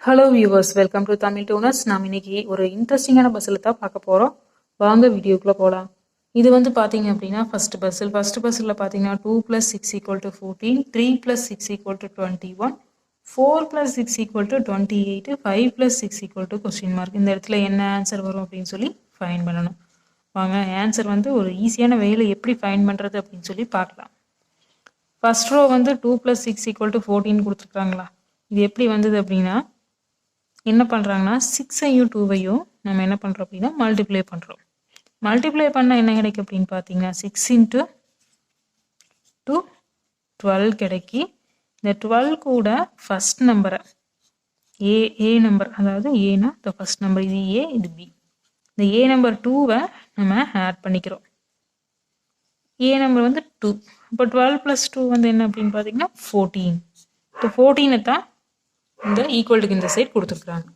Hello viewers, welcome to Tamil Tooners. நாம் இன்னைக்கு ஒரு இன்ட்ரெஸ்டிங்கான பஸ்ஸில் தான் பார்க்க போகிறோம். வாங்க வீடியோக்குள்ளே போகலாம். இது வந்து பார்த்தீங்க அப்படின்னா ஃபர்ஸ்ட் பஸ்ஸில் பார்த்தீங்கன்னா 2 + 6 = 14, 3 + 6 = 21, 4 + 6 = 28, 5 + 6 = கொஸ்டின் மார்க். இந்த இடத்துல என்ன ஆன்சர் வரும் அப்படின்னு சொல்லி ஃபைன் பண்ணணும். வாங்க ஆன்சர் வந்து ஒரு ஈஸியான வேலை எப்படி ஃபைன் பண்ணுறது அப்படின்னு சொல்லி பார்க்கலாம். ஃபர்ஸ்ட் ரோ வந்து 2 + 6 = 14 கொடுத்துருக்காங்களா. இது எப்படி வந்தது அப்படின்னா என்ன பண்ணுறாங்கன்னா 6ஐயும் 2ஐயும் நம்ம என்ன பண்ணுறோம் அப்படின்னா மல்டிப்ளை பண்ணுறோம். மல்டிப்ளை பண்ணால் என்ன கிடைக்கும் அப்படின்னு பார்த்தீங்கன்னா 6 × 2 12 கிடைக்கி. இந்த 12 கூட ஃபர்ஸ்ட் நம்பரை ஏ நம்பர், அதாவது ஏனா இந்த ஃபர்ஸ்ட் நம்பர், இது ஏ இது பி. இந்த ஏ நம்பர் 2வை நம்ம ஆட் பண்ணிக்கிறோம். ஏ நம்பர் வந்து 2. இப்போ 12 + 2 வந்து என்ன அப்படின்னு பார்த்தீங்கன்னா 14. இப்போ 14 தான் இந்த ஈக்குவல்டுக்கு இந்த சைட் கொடுத்துருக்குறாங்க.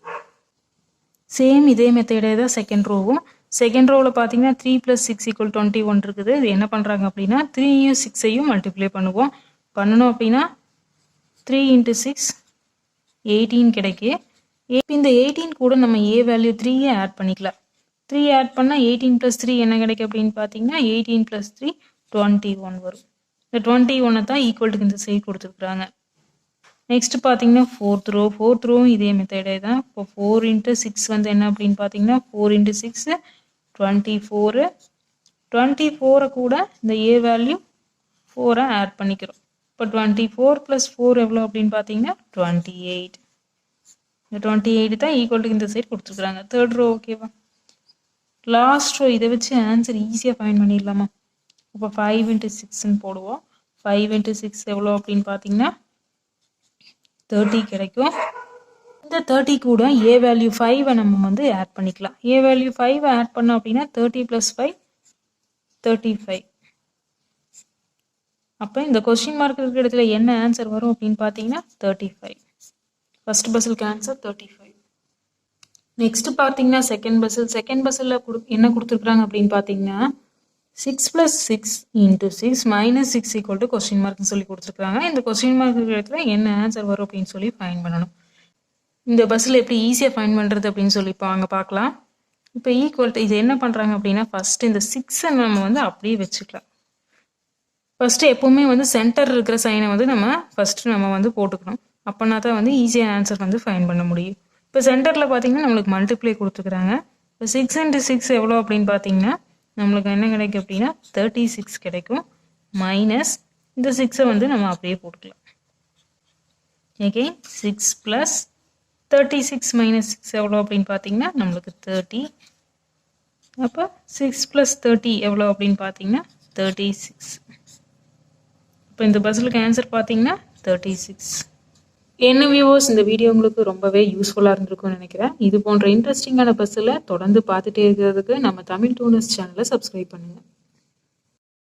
சேம் இதே மெத்தடே தான் செகண்ட் ரோவும். செகண்ட் ரோவில் பார்த்தீங்கன்னா 3 + 6 = 21 இருக்குது. இது என்ன பண்ணுறாங்க அப்படின்னா 3யும் 6ஐயும் மல்டிப்ளை பண்ணணும் அப்படின்னா 3 × 6 18 கிடைக்கு. இந்த 18 கூட நம்ம ஏ வேல்யூ 3ஐ ஆட் பண்ணிக்கலாம். 3 ஆட் பண்ணால் 18 + 3 என்ன கிடைக்கும் அப்படின்னு பார்த்தீங்கன்னா 18 + 3 21 வரும். இந்த 21 தான் ஈக்குவல்டுக்கு இந்த சைட் கொடுத்துருக்குறாங்க. நெக்ஸ்ட் பார்த்தீங்கன்னா ஃபோர்த் ரோவும் இதே மெத்தடே தான். இப்போ 4 × 6 வந்து என்ன அப்படின்னு பார்த்தீங்கன்னா 4 × 6 24. 24 கூட இந்த ஏ வேல்யூ 4ஐ ஆட் பண்ணிக்கிறோம். இப்போ 24 + 4 எவ்வளோ அப்படின்னு பார்த்தீங்கன்னா 28. இந்த 28 தான் ஈக்குவல்டுக்கு இந்த சைட் கொடுத்துருக்குறாங்க. தேர்ட் ரோ ஓகேவா. லாஸ்ட் ரோ இதை வச்சு ஆன்சர் ஈஸியாக ஃபைண்ட் பண்ணிடலாமா. இப்போ 5 × 6ன்னு போடுவோம். 5 × 6 எவ்வளோ அப்படின்னு பார்த்தீங்கன்னா 30 கிடைக்கும். இந்த 30 கூட ஏ வேல்யூ 5ஐ நம்ம வந்து ஆட் பண்ணிக்கலாம். ஏ வேல்யூ 5ஐ ஆட் பண்ணோம் அப்படின்னா 30 + 5 35. அப்போ இந்த கொஸ்டின் மார்க் இருக்கிற இடத்துல என்ன ஆன்சர் வரும் அப்படின்னு பார்த்தீங்கன்னா 35. ஃபர்ஸ்ட் பஸ்ஸுக்கு ஆன்சர் 35. நெக்ஸ்ட் பார்த்தீங்கன்னா செகண்ட் பஸ்ஸில் என்ன கொடுத்துருக்குறாங்க அப்படின்னு பார்த்தீங்கன்னா 6 + 6 × 6 - 6 = கொஸ்டின் மார்க்னு சொல்லி கொடுத்துருக்காங்க. இந்த கொஸ்டின் மார்க் இடத்துல என்ன ஆன்சர் வரும் அப்படின்னு சொல்லி ஃபைன் பண்ணணும். இந்த பஸ்ஸில் எப்படி ஈஸியாக ஃபைன் பண்ணுறது அப்படின்னு சொல்லி வாங்க பார்க்கலாம். இப்போ ஈக்குவல் இது என்ன பண்ணுறாங்க அப்படின்னா ஃபர்ஸ்ட் இந்த 6ஐ நம்ம வந்து அப்படியே வச்சுக்கலாம். ஃபர்ஸ்ட் எப்பவுமே வந்து சென்டர் இருக்கிற சைனை வந்து நம்ம ஃபர்ஸ்ட் நம்ம வந்து போட்டுக்கணும். அப்போனா தான் வந்து ஈஸியாக ஆன்சர் வந்து ஃபைன் பண்ண முடியும். இப்போ சென்டரில் பார்த்தீங்கன்னா நம்மளுக்கு மல்டிப்ளை கொடுத்துக்கிறாங்க. இப்போ 6 × 6 எவ்வளோ அப்படின்னு பார்த்தீங்கன்னா நம்மளுக்கு என்ன கிடைக்கும் அப்படின்னா 36 கிடைக்கும். மைனஸ் இந்த 6ஐ வந்து நம்ம அப்படியே போட்டுக்கலாம். ஓகே, 6 + 36 - 6 எவ்வளோ அப்படின்னு பார்த்தீங்கன்னா நம்மளுக்கு 30. அப்போ 6 + 30 எவ்வளோ அப்படின்னு பார்த்தீங்கன்னா 36. இப்போ இந்த பஸ்ஸுக்கு ஆன்சர் பார்த்தீங்கன்னா 36. என்ன வியூவர்ஸ், இந்த வீடியோ உங்களுக்கு ரொம்பவே யூஸ்ஃபுல்லாக இருந்திருக்கும்னு நினைக்கிறேன். இது போன்ற இன்ட்ரெஸ்டிங்கான பஸ்ஸில் தொடர்ந்து பார்த்துட்டே இருக்கிறதுக்கு நம்ம தமிழ் டூனர்ஸ் சேனலை சப்ஸ்கிரைப் பண்ணுங்கள்.